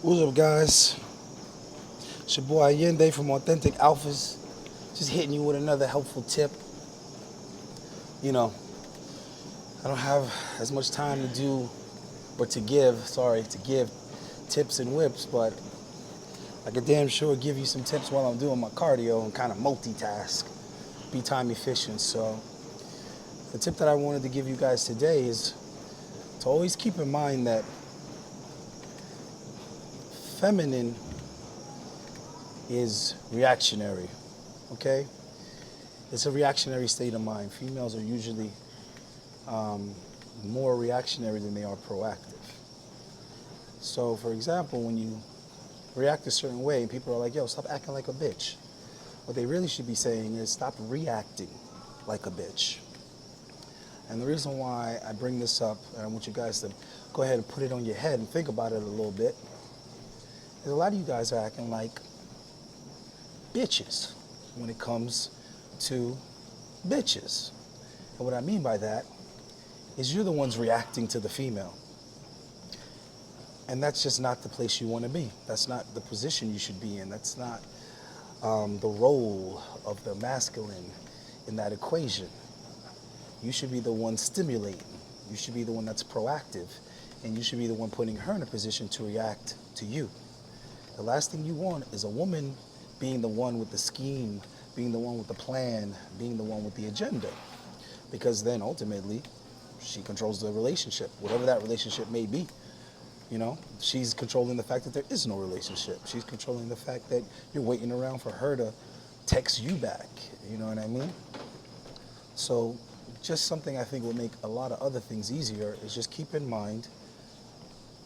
What's up, guys? It's your boy Ayindei from Authentic Alphas. Just hitting you with another helpful tip. You know, I don't have as much time to do, or to give tips and whips, but I could damn sure give you some tips while I'm doing my cardio and kind of multitask, be time efficient. So the tip that I wanted to give you guys today is to always keep in mind that feminine is reactionary, okay? It's a reactionary state of mind. Females are usually more reactionary than they are proactive. So, for example, when you react a certain way and people are like, yo, stop acting like a bitch, what they really should be saying is stop reacting like a bitch. And the reason why I bring this up, and I want you guys to go ahead and put it on your head and think about it a little bit, is a lot of you guys are acting like bitches when it comes to bitches. And what I mean by that is you're the ones reacting to the female. And that's just not the place you want to be. That's not the position you should be in. That's not the role of the masculine in that equation. You should be the one stimulating. You should be the one that's proactive. And you should be the one putting her in a position to react to you. The last thing you want is a woman being the one with the scheme, being the one with the plan, being the one with the agenda. Because then ultimately, she controls the relationship, whatever that relationship may be. You know, she's controlling the fact that there is no relationship. She's controlling the fact that you're waiting around for her to text you back. You know what I mean? So just something I think will make a lot of other things easier is just keep in mind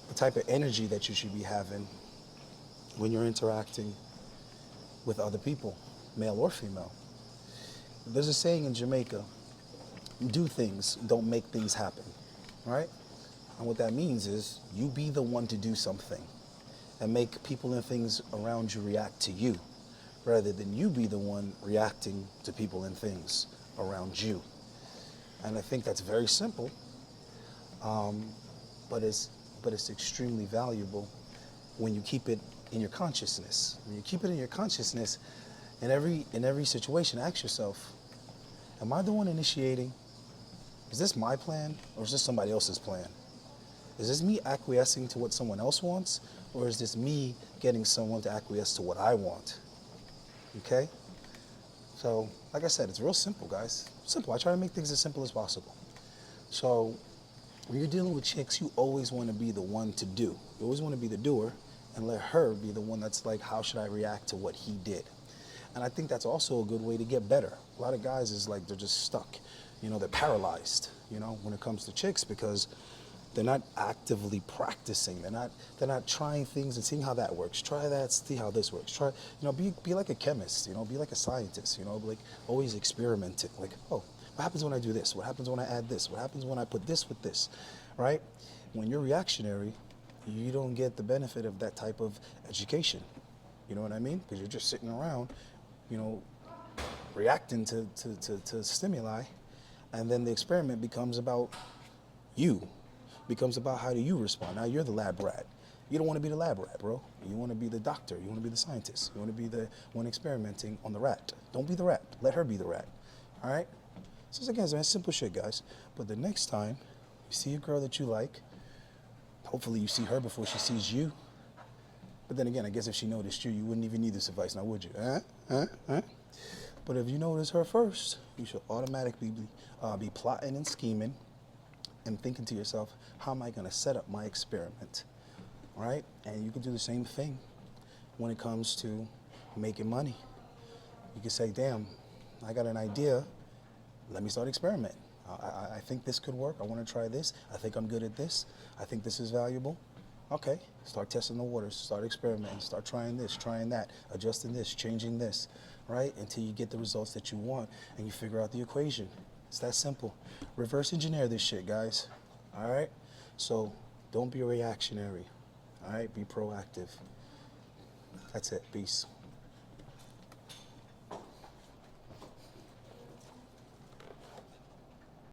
the type of energy that you should be having when you're interacting with other people, male or female. There's a saying in Jamaica, do things, don't make things happen, right? And what that means is you be the one to do something and make people and things around you react to you, rather than you be the one reacting to people and things around you. And I think that's very simple, but it's extremely valuable when you keep it in your consciousness. When you keep it in your consciousness, in every situation, ask yourself, am I the one initiating? Is this my plan or is this somebody else's plan? Is this me acquiescing to what someone else wants, or is this me getting someone to acquiesce to what I want? Okay? So, like I said, it's real simple, guys. Simple. I try to make things as simple as possible. So, when you're dealing with chicks, you always want to be the one to do. You always want to be the doer and let her be the one that's like, how should I react to what he did? And I think that's also a good way to get better. A lot of guys is like, they're just stuck. You know, they're paralyzed, you know, when it comes to chicks, because they're not actively practicing. They're not trying things and seeing how that works. Try that, see how this works. Try, you know, be like a chemist, you know, be like a scientist, you know, like always experimenting. Like, oh, what happens when I do this? What happens when I add this? What happens when I put this with this, right? When you're reactionary, you don't get the benefit of that type of education. You know what I mean? Because you're just sitting around, you know, reacting to stimuli, and then the experiment becomes about you. Becomes about how do you respond. Now you're the lab rat. You don't want to be the lab rat, bro. You want to be the doctor. You want to be the scientist. You want to be the one experimenting on the rat. Don't be the rat. Let her be the rat. All right? So again, it's simple shit, guys. But the next time you see a girl that you like, hopefully you see her before she sees you. But then again, I guess if she noticed you, you wouldn't even need this advice now, would you? But if you notice her first, you should automatically be plotting and scheming and thinking to yourself, how am I going to set up my experiment, right? And you can do the same thing when it comes to making money. You can say, damn, I got an idea. Let me start experimenting. I think this could work. I want to try this. I think I'm good at this. I think this is valuable. Okay, start testing the waters. Start experimenting. Start trying this, trying that, adjusting this, changing this, right? Until you get the results that you want and you figure out the equation. It's that simple. Reverse engineer this shit, guys. All right? So don't be reactionary. All right? Be proactive. That's it. Peace.